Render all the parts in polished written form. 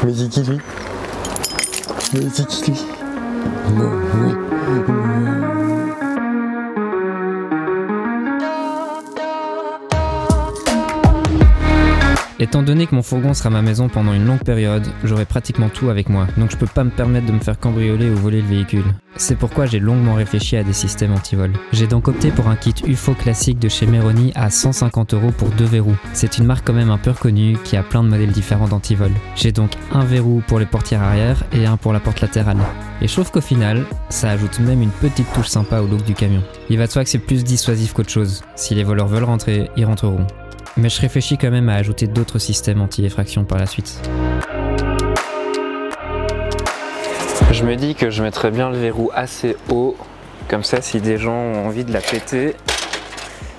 Mais c'est qui lui? Mais c'est qui lui? Étant donné que mon fourgon sera ma maison pendant une longue période, j'aurai pratiquement tout avec moi, donc je peux pas me permettre de me faire cambrioler ou voler le véhicule. C'est pourquoi j'ai longuement réfléchi à des systèmes anti-vol. J'ai donc opté pour un kit UFO classique de chez Meroni à 150 € pour 2 verrous. C'est une marque quand même un peu reconnue qui a plein de modèles différents d'anti-vol. J'ai donc un verrou pour les portières arrière et un pour la porte latérale. Et je trouve qu'au final, ça ajoute même une petite touche sympa au look du camion. Il va de soi que c'est plus dissuasif qu'autre chose. Si les voleurs veulent rentrer, ils rentreront. Mais je réfléchis quand même à ajouter d'autres systèmes anti-effraction par la suite. Je me dis que je mettrais bien le verrou assez haut, comme ça si des gens ont envie de la péter,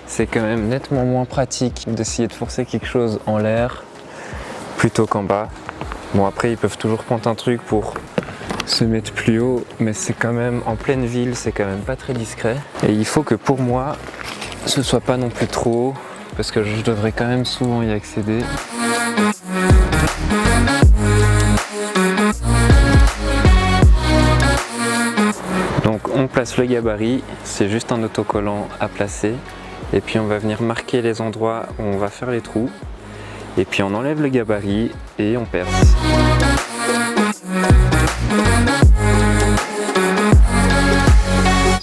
c'est quand même nettement moins pratique d'essayer de forcer quelque chose en l'air plutôt qu'en bas. Bon après ils peuvent toujours prendre un truc pour se mettre plus haut, mais c'est quand même en pleine ville, c'est quand même pas très discret. Et il faut que pour moi, ce soit pas non plus trop haut, parce que je devrais quand même souvent y accéder. Donc on place le gabarit, c'est juste un autocollant à placer, et puis on va venir marquer les endroits où on va faire les trous, et puis on enlève le gabarit et on perce.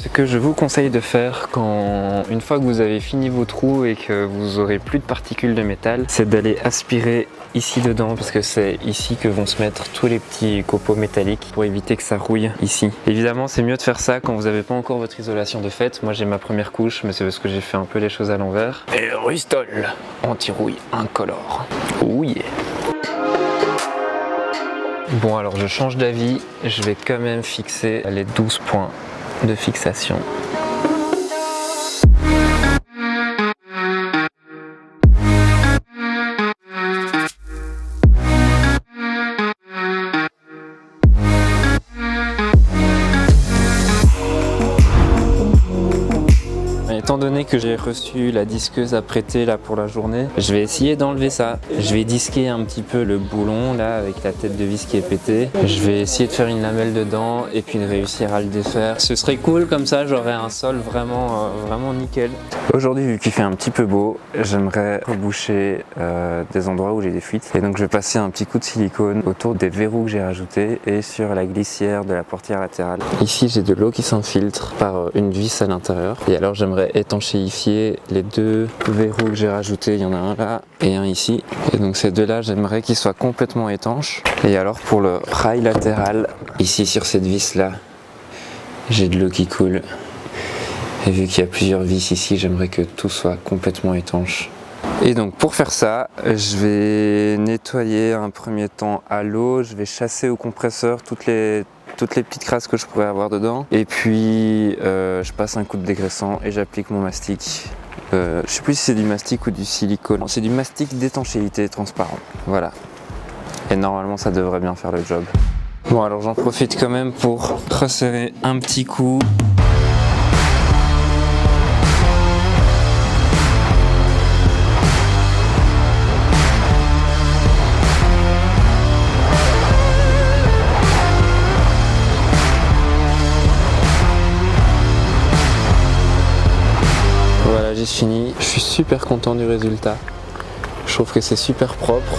Ce que je vous conseille de faire une fois que vous avez fini vos trous et que vous aurez plus de particules de métal, c'est d'aller aspirer ici dedans, parce que c'est ici que vont se mettre tous les petits copeaux métalliques pour éviter que ça rouille ici. Évidemment c'est mieux de faire ça quand vous n'avez pas encore votre isolation de fait. Moi j'ai ma première couche, mais c'est parce que j'ai fait un peu les choses à l'envers. Et Rustol anti-rouille incolore. Oh yeah. Bon alors je change d'avis, je vais quand même fixer les 12 points de fixation. Étant donné que j'ai reçu la disqueuse à prêter là pour la journée, je vais essayer d'enlever ça. Je vais disquer un petit peu le boulon là avec la tête de vis qui est pétée. Je vais essayer de faire une lamelle dedans et puis de réussir à le défaire. Ce serait cool, comme ça j'aurais un sol vraiment nickel. Aujourd'hui vu qu'il fait un petit peu beau, j'aimerais reboucher des endroits où j'ai des fuites. Et donc je vais passer un petit coup de silicone autour des verrous que j'ai rajoutés et sur la glissière de la portière latérale. Ici j'ai de l'eau qui s'infiltre par une vis à l'intérieur. Et alors j'aimerais étanchéifier les deux verrous que j'ai rajoutés, il y en a un là et un ici, et donc ces deux là j'aimerais qu'ils soient complètement étanches. Et alors pour le rail latéral, ici sur cette vis là j'ai de l'eau qui coule, et vu qu'il y a plusieurs vis ici, j'aimerais que tout soit complètement étanche. Et donc pour faire ça, je vais nettoyer un premier temps à l'eau, je vais chasser au compresseur toutes les petites crasses que je pourrais avoir dedans, et puis je passe un coup de dégraissant et j'applique mon mastic. Je sais plus si c'est du mastic ou du silicone. C'est du mastic d'étanchéité transparent, voilà. Et normalement ça devrait bien faire le job. Bon alors j'en profite quand même pour resserrer un petit coup. Voilà, j'ai fini. Je suis super content du résultat. Je trouve que c'est super propre.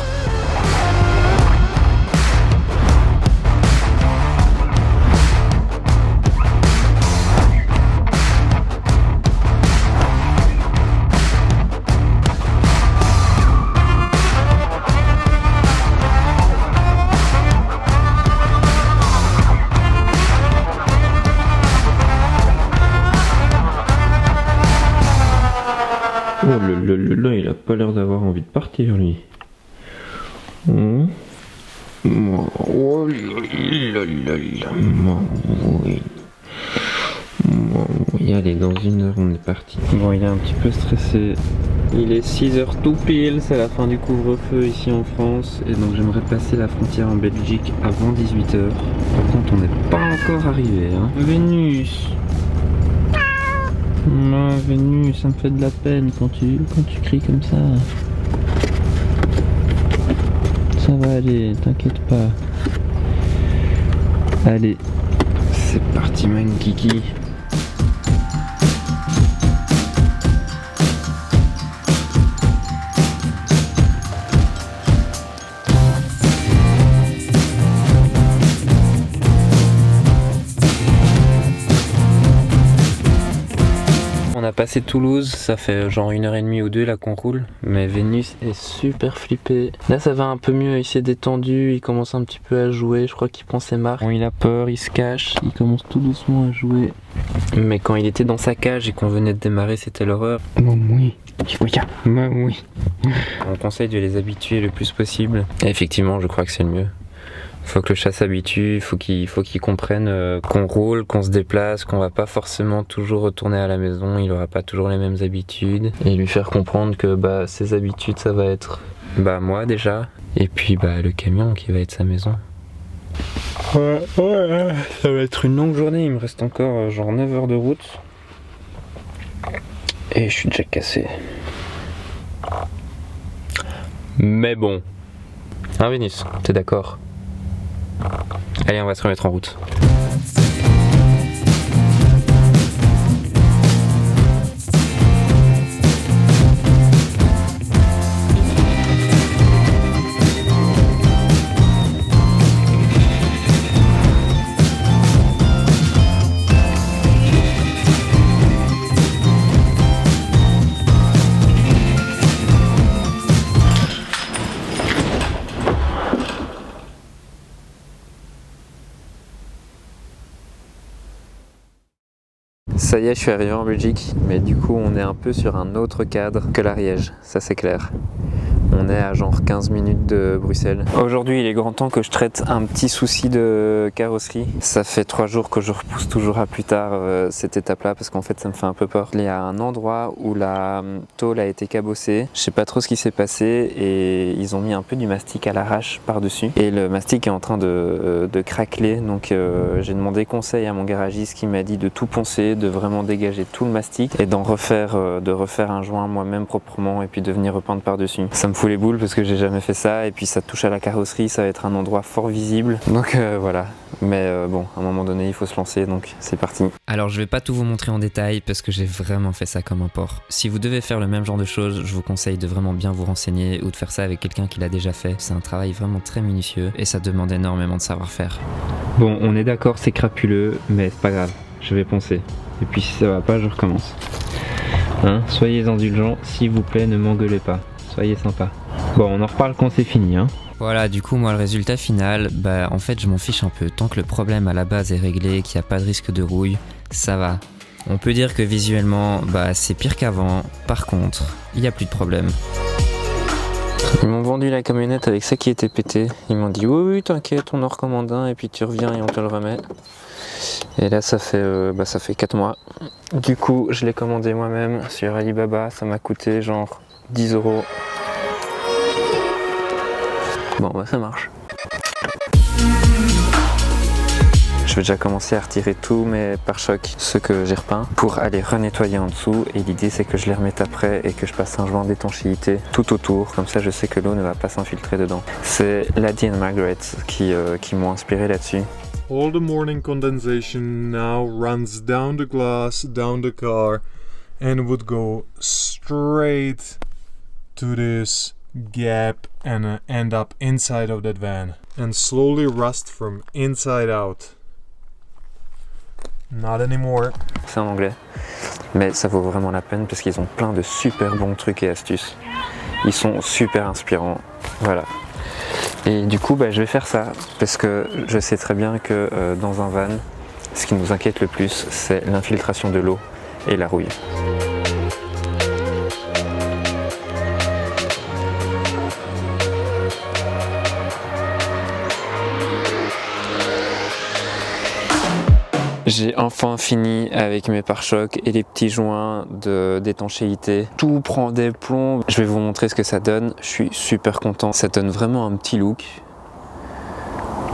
Oh là, il a pas l'air d'avoir envie de partir lui. Oh là là. Oui. Oui, allez, dans 1 heure on est parti. Bon, il est un petit peu stressé. Il est 6h tout pile, c'est la fin du couvre-feu ici en France. Et donc j'aimerais passer la frontière en Belgique avant 18h. Par contre, on n'est pas encore arrivé. Hein. Vénus. Non, Vénus, ça me fait de la peine quand tu cries comme ça. Ça va aller, t'inquiète pas. Allez, c'est parti man kiki. On a passé Toulouse, ça fait genre 1h30 ou 2 là qu'on roule, mais Vénus est super flippé. Là ça va un peu mieux, il s'est détendu, il commence un petit peu à jouer, je crois qu'il prend ses marques. Bon, il a peur, il se cache, il commence tout doucement à jouer. Mais quand il était dans sa cage et qu'on venait de démarrer, c'était l'horreur. Oui. Oui. On conseille de les habituer le plus possible. Et effectivement, je crois que c'est le mieux. Faut que le chat s'habitue, faut qu'il comprenne qu'on roule, qu'on se déplace, qu'on va pas forcément toujours retourner à la maison, il aura pas toujours les mêmes habitudes. Et lui faire comprendre que ses habitudes ça va être moi déjà, et puis le camion qui va être sa maison. Ouais, ça va être une longue journée, il me reste encore genre 9 heures de route. Et je suis déjà cassé. Mais bon. Hein Vénus, t'es d'accord ? Allez, on va se remettre en route. Ça y est, je suis arrivé en Belgique, mais du coup on est un peu sur un autre cadre que l'Ariège, ça c'est clair. On est à genre 15 minutes de Bruxelles. Aujourd'hui il est grand temps que je traite un petit souci de carrosserie. Ça fait 3 jours que je repousse toujours à plus tard cette étape là parce qu'en fait ça me fait un peu peur. Il y a un endroit où la tôle a été cabossée, je sais pas trop ce qui s'est passé et ils ont mis un peu du mastic à l'arrache par dessus. Et le mastic est en train de craqueler, donc j'ai demandé conseil à mon garagiste qui m'a dit de tout poncer, de vraiment dégager tout le mastic et de refaire un joint moi-même proprement et puis de venir repeindre par dessus. Ça me fout les boules parce que j'ai jamais fait ça et puis ça touche à la carrosserie, ça va être un endroit fort visible, donc voilà. Mais bon, à un moment donné il faut se lancer, donc c'est parti. Alors je vais pas tout vous montrer en détail parce que j'ai vraiment fait ça comme un porc. Si vous devez faire le même genre de choses, je vous conseille de vraiment bien vous renseigner ou de faire ça avec quelqu'un qui l'a déjà fait. C'est un travail vraiment très minutieux et ça demande énormément de savoir-faire. Bon, on est d'accord, c'est crapuleux, mais c'est pas grave, je vais poncer. Et puis si ça va pas, je recommence. Hein, soyez indulgents, s'il vous plaît, ne m'engueulez pas. Soyez sympa. Bon, on en reparle quand c'est fini, hein. Voilà, du coup, moi, le résultat final, en fait, je m'en fiche un peu. Tant que le problème à la base est réglé, qu'il n'y a pas de risque de rouille, ça va. On peut dire que visuellement, c'est pire qu'avant. Par contre, il n'y a plus de problème. Ils m'ont vendu la camionnette avec ça qui était pété. Ils m'ont dit oui, t'inquiète, on en recommande un et puis tu reviens et on te le remet. Et là, ça fait 4 mois. Du coup, je l'ai commandé moi-même sur Alibaba. Ça m'a coûté genre 10 €. Bon, ça marche. Je vais déjà commencer à retirer tous mes pare-chocs, ceux que j'ai repeints, pour aller renettoyer en dessous. Et l'idée, c'est que je les remette après et que je passe un joint d'étanchéité tout autour. Comme ça, je sais que l'eau ne va pas s'infiltrer dedans. C'est Laddie et Margaret qui m'ont inspiré là-dessus. All the morning condensation now runs down the glass, down the car, and would go straight to this gap and end up inside of that van and slowly rust from inside out. Not anymore. C'est en anglais, mais ça vaut vraiment la peine parce qu'ils ont plein de super bons trucs et astuces. Ils sont super inspirants, voilà. Et du coup, je vais faire ça parce que je sais très bien que dans un van, ce qui nous inquiète le plus, c'est l'infiltration de l'eau et la rouille. J'ai enfin fini avec mes pare-chocs et les petits joints d'étanchéité. Tout prend des plombs. Je vais vous montrer ce que ça donne. Je suis super content. Ça donne vraiment un petit look.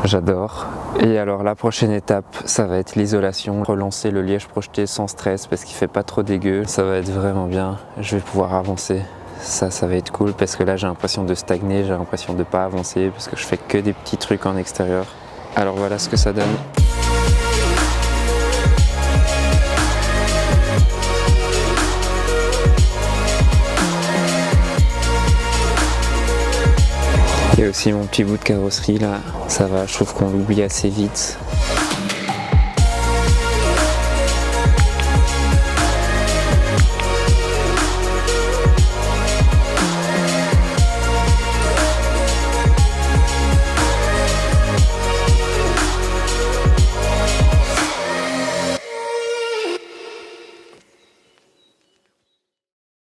J'adore. Et alors la prochaine étape, ça va être l'isolation. Relancer le liège projeté sans stress parce qu'il fait pas trop dégueu. Ça va être vraiment bien. Je vais pouvoir avancer. Ça va être cool parce que là j'ai l'impression de stagner, j'ai l'impression de pas avancer parce que je fais que des petits trucs en extérieur. Alors voilà ce que ça donne. Il y a aussi mon petit bout de carrosserie là, ça va, je trouve qu'on l'oublie assez vite.